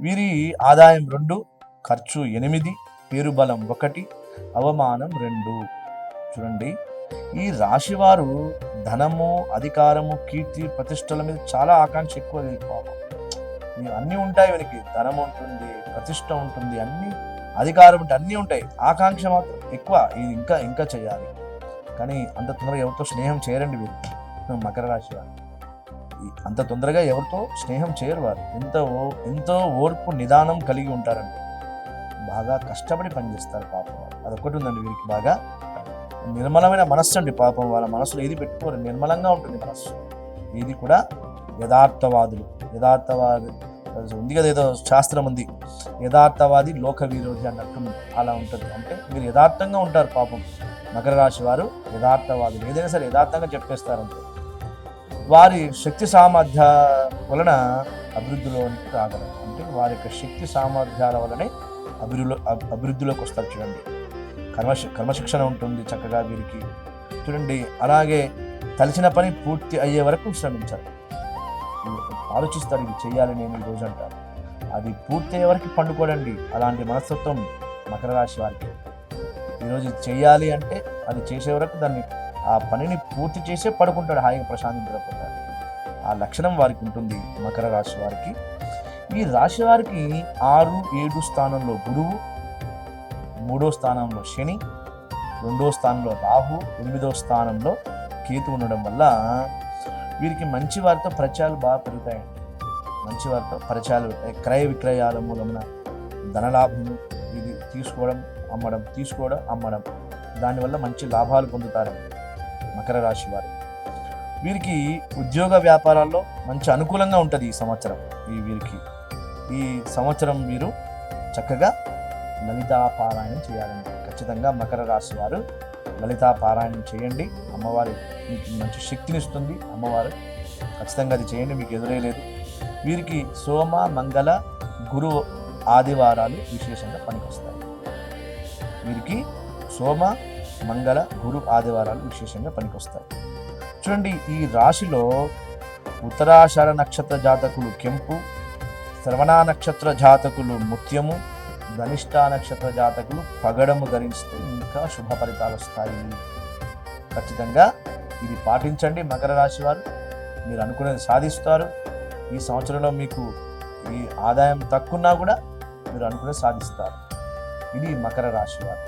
వీరి ఆదాయం 2, ఖర్చు 8, పేరుబలం 1, అవమానం 2. చూడండి, ఈ రాశివారు ధనము, అధికారము, కీర్తి, ప్రతిష్టల మీద చాలా ఆకాంక్ష ఎక్కువ. పాపం అన్నీ ఉంటాయి, వీరికి ధనం ఉంటుంది, ప్రతిష్ట ఉంటుంది, అన్ని అధికారం ఉంటే అన్నీ ఉంటాయి, ఆకాంక్ష మాత్రం ఎక్కువ. ఇది ఇంకా ఇంకా చేయాలి. కానీ అంత తొందరగా ఎవరితో స్నేహం చేయరండి వీరు. మకర రాశి వారు అంత తొందరగా ఎవరితో స్నేహం చేయరు. వారు ఎంతో ఓర్పు, నిదానం కలిగి ఉంటారండి. బాగా కష్టపడి పనిచేస్తారు పాపం. అదొక్కటి ఉందండి వీరికి. బాగా నిర్మలమైన మనస్సు అండి పాపం. వాళ్ళ మనసులో ఏది పెట్టుకోరు, నిర్మలంగా ఉంటుంది మనస్సు. ఇది కూడా యథార్థవాదులు. ఉంది కదా, ఏదో శాస్త్రం ఉంది, యథార్థవాది లోక విరోధి అన్నట్టు అలా ఉంటుంది. అంటే మీరు యథార్థంగా ఉంటారు పాపం. మకర రాశి వారు యథార్థవాదులు, ఏదైనా సరే యథార్థంగా చెప్పేస్తారంటే. వారి శక్తి సామర్థ్య వలన అభివృద్ధిలోనికి రాగలరు. అంటే వారి యొక్క శక్తి సామర్థ్యాల వలనే అభివృద్ధిలోకి వస్తారు. చూడండి, క్రమశిక్షణ ఉంటుంది చక్కగా వీరికి. చూడండి, అలాగే తలిచిన పని పూర్తి అయ్యే వరకు శ్రమించారు. ఆలోచిస్తారు, ఇది చేయాలి నేను ఈరోజు అంటారు. అది పూర్తి అయ్యే వరకు పండుకోడండి. అలాంటి మనస్తత్వం మకర రాశి వారికి. ఈరోజు చేయాలి అంటే అది చేసే వరకు దాన్ని, ఆ పనిని పూర్తి చేసే పడుకుంటాడు, హాయిగా ప్రశాంతించకపోతాడు. ఆ లక్షణం వారికి ఉంటుంది మకర రాశి వారికి. ఈ రాశి వారికి 6, 7 స్థానంలో గురువు, 3వ స్థానంలో శని, 2వ స్థానంలో రాహు, 8వ స్థానంలో కేతు ఉండడం వల్ల వీరికి మంచి వారితో పరిచయాలు బాగా పెరుగుతాయండి. మంచి వారితో పరిచయాలు పెరుగుతాయి. క్రయ విక్రయాల మూలమున ధనలాభము, ఇది తీసుకోవడం అమ్మడం, దానివల్ల మంచి లాభాలు పొందుతారు మకర రాశి వారు. వీరికి ఉద్యోగ వ్యాపారాల్లో మంచి అనుకూలంగా ఉంటుంది ఈ సంవత్సరం. ఈ సంవత్సరం వీరు చక్కగా లలితా పారాయణం చేయాలండి. ఖచ్చితంగా మకర రాశి వారు లలితా పారాయణం చేయండి. అమ్మవారి మీకు మంచి శక్తినిస్తుంది అమ్మవారు. ఖచ్చితంగా అది చేయండి, మీకు ఎదురే లేదు. వీరికి సోమ, మంగళ, గురు, ఆదివారాలు విశేషంగా పనికొస్తాయి. వీరికి సోమ, మంగళ, గురు, ఆదివారాలు విశేషంగా పనికొస్తాయి. చూడండి, ఈ రాశిలో ఉత్తరాషాఢ నక్షత్ర జాతకులు కెంపు, శ్రవణ నక్షత్ర జాతకులు ముత్యము, ధనిష్ట నక్షత్ర జాతకులు పగడము ధరిస్తే ఇంకా శుభ ఫలితాలు వస్తాయి. ఖచ్చితంగా ఇది పాటించండి మకర రాశి వారు. మీరు అనుకునేది సాధిస్తారు. ఈ సంవత్సరంలో మీకు ఈ ఆదాయం తక్కువన్నా కూడా మీరు అనుకునేది సాధిస్తారు. ఇది మకర రాశి వారు.